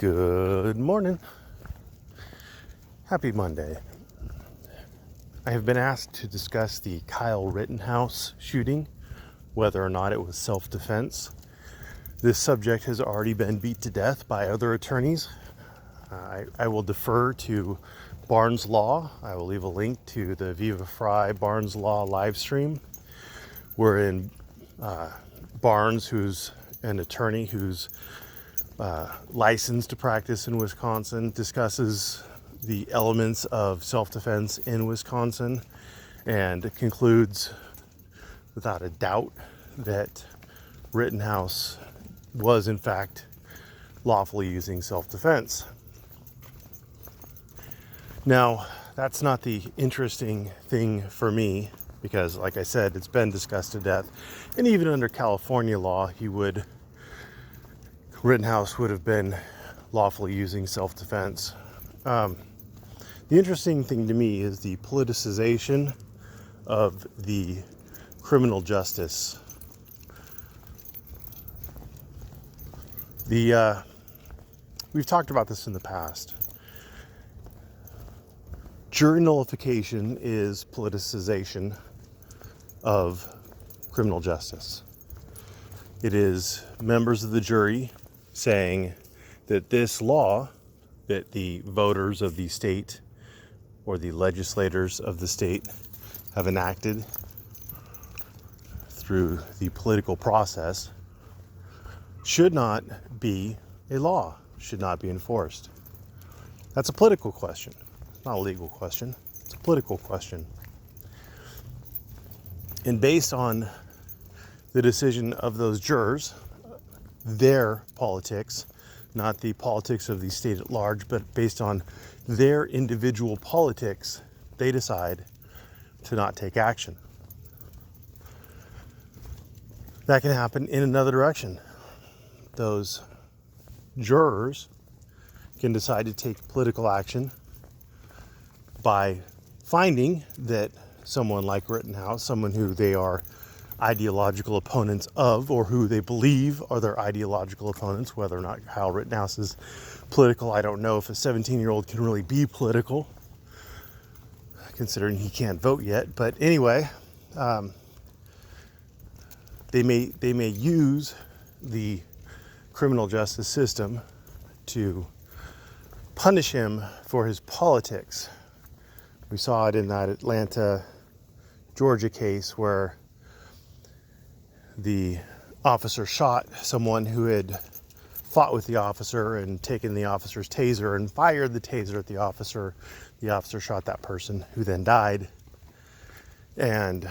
Good morning. Happy Monday. I have been asked to discuss the Kyle Rittenhouse shooting, whether or not it was self-defense. This subject has already been beat to death by other attorneys. I will defer to Barnes Law. I will leave a link to the Viva Frei Barnes Law live stream, wherein Barnes, who's an attorney who's licensed to practice in Wisconsin, discusses the elements of self-defense in Wisconsin and concludes without a doubt that Rittenhouse was in fact lawfully using self-defense. Now, that's not the interesting thing for me because, like I said, it's been discussed to death, and even under California law, Rittenhouse would have been lawfully using self-defense. The interesting thing to me is the politicization of the criminal justice. We've talked about this in the past. Jury nullification is politicization of criminal justice. It is members of the jury saying that this law that the voters of the state or the legislators of the state have enacted through the political process should not be a law, should not be enforced. That's a political question, not a legal question. It's a political question. And based on the decision of those jurors, their politics, not the politics of the state at large, but based on their individual politics, they decide to not take action. That can happen in another direction. Those jurors can decide to take political action by finding that someone like Rittenhouse, someone who they are ideological opponents of, or who they believe are their ideological opponents, whether or not Kyle Rittenhouse is political, I don't know if a 17-year-old can really be political, considering he can't vote yet. But anyway, they may use the criminal justice system to punish him for his politics. We saw it in that Atlanta, Georgia case where the officer shot someone who had fought with the officer and taken the officer's taser and fired the taser at the officer. The officer shot that person who then died. And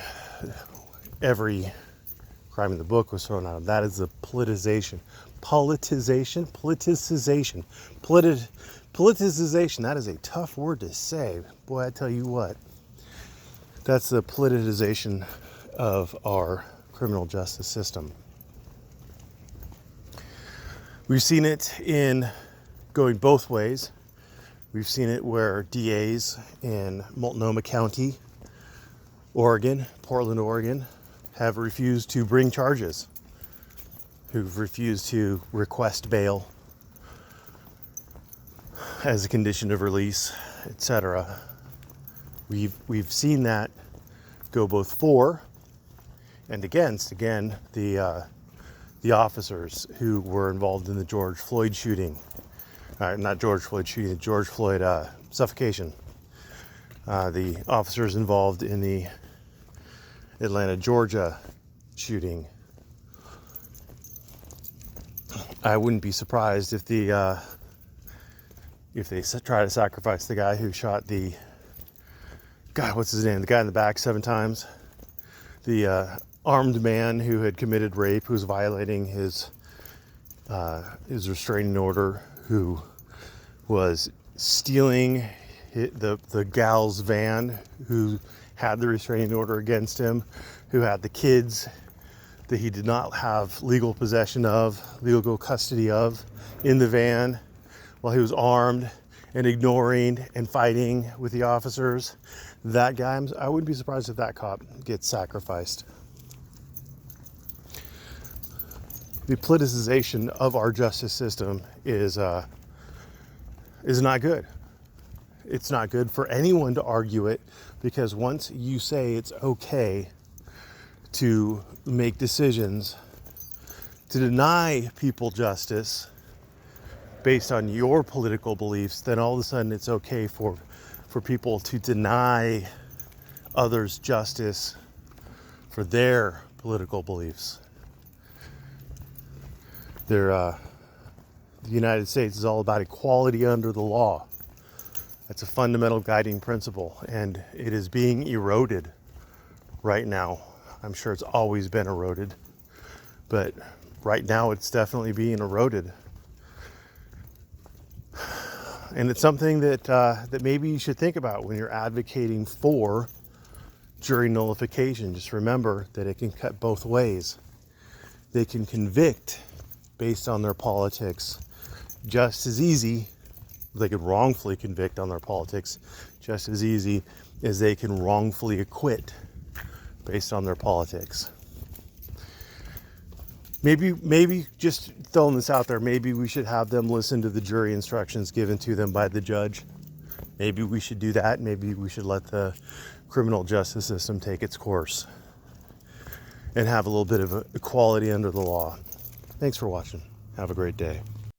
every crime in the book was thrown out. That is the politicization. Politicization. That is a tough word to say. Boy, I tell you what. That's the politicization of our criminal justice system. We've seen it in going both ways. We've seen it where DAs in Multnomah County, Oregon, Portland, Oregon, have refused to bring charges, who've refused to request bail as a condition of release, etc. We've seen that go both for and against, again, the officers who were involved in the George Floyd shooting. Not George Floyd shooting, the George Floyd suffocation. The officers involved in the Atlanta, Georgia shooting. I wouldn't be surprised if they try to sacrifice the guy who shot the what's his name? The guy in the back 7 times. The armed man who had committed rape, who was violating his restraining order, who was stealing the gal's van, who had the restraining order against him, who had the kids that he did not have legal possession of, legal custody of, in the van while he was armed and ignoring and fighting with the officers. That guy, I wouldn't be surprised if that cop gets sacrificed. The politicization of our justice system is is not good. It's not good for anyone to argue it, because once you say it's okay to make decisions to deny people justice based on your political beliefs, then all of a sudden it's okay for people to deny others justice for their political beliefs. The United States is all about equality under the law. That's a fundamental guiding principle, and it is being eroded right now. I'm sure it's always been eroded, but right now it's definitely being eroded. And it's something that maybe you should think about when you're advocating for jury nullification. Just remember that it can cut both ways. They can convict based on their politics just as easy. They could wrongfully convict on their politics just as easy as they can wrongfully acquit based on their politics. Maybe just throwing this out there, maybe we should have them listen to the jury instructions given to them by the judge. Maybe we should do that. Maybe we should let the criminal justice system take its course and have a little bit of equality under the law. Thanks for watching. Have a great day.